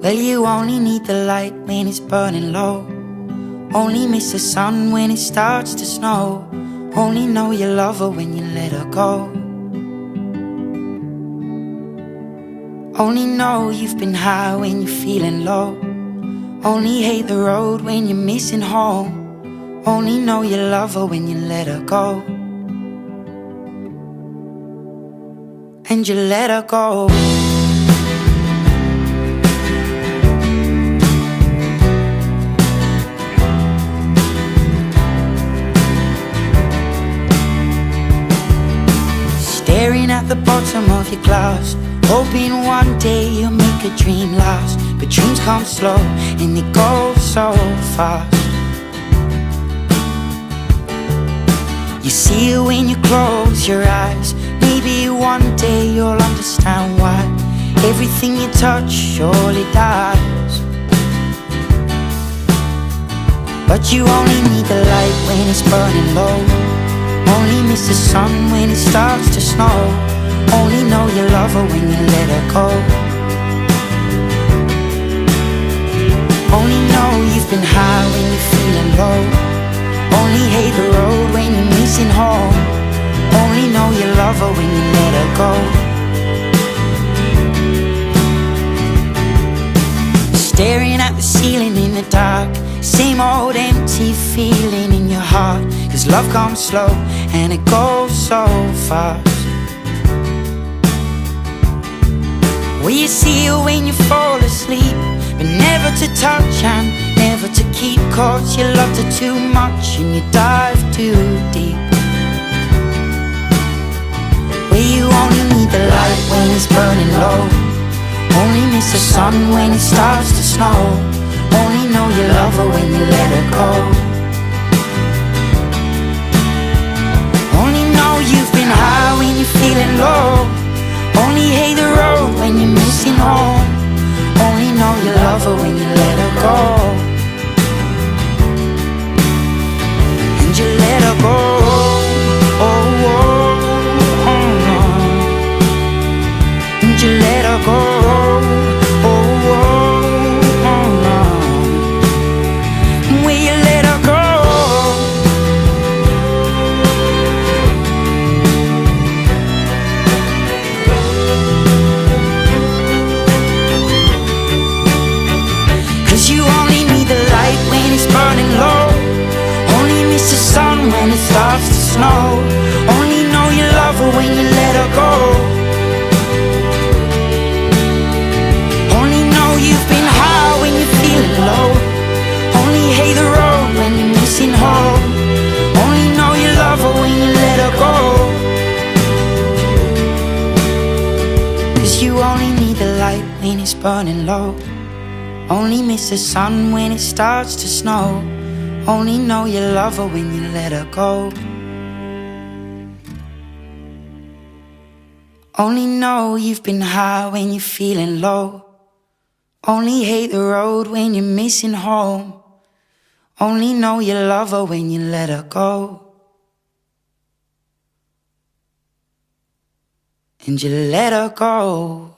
Well, you only need the light when it's burning low. Only miss the sun when it starts to snow. Only know you love her when you let her go. Only know you've been high when you're feeling low. Only hate the road when you're missing home. Only know you love her when you let her go. And you let her go. Staring at the bottom of your glass, hoping one day you'll make a dream last. But dreams come slow and they go so fast. You see it when you close your eyes. Maybe one day you'll understand why everything you touch surely dies. But you only need the light when it's burning low. Only miss the sun when it starts to snow. Only know you love her when you let her go. Only know you've been high when you're feeling low. Only hate the road when you're missing home. Only know you love her when you let her go. Staring at the ceiling in the dark, same old empty feeling in your heart. Cause love comes slow and it goes so fast. Well, you see her when you fall asleep, but never to touch and never to keep. Cause you loved her too much and you dive too deep. Well, you only need the light when it's burning low. Only miss the sun when it starts to snow. Only know you love her when you let her go. Only know you've been high when you're feeling low. Only hate the road when you're missing home. Only know you love her when you let her go. And you let her go. Oh, oh, oh, oh. And you let her go. When it starts to snow, only know you love her when you let her go. Only know you've been high when you're feeling low. Only hate the road when you're missing home. Only know you love her when you let her go. Cause you only need the light when it's burning low. Only miss the sun when it starts to snow. Only know you love her when you let her go. Only know you've been high when you're feeling low. Only hate the road when you're missing home. Only know you love her when you let her go. And you let her go.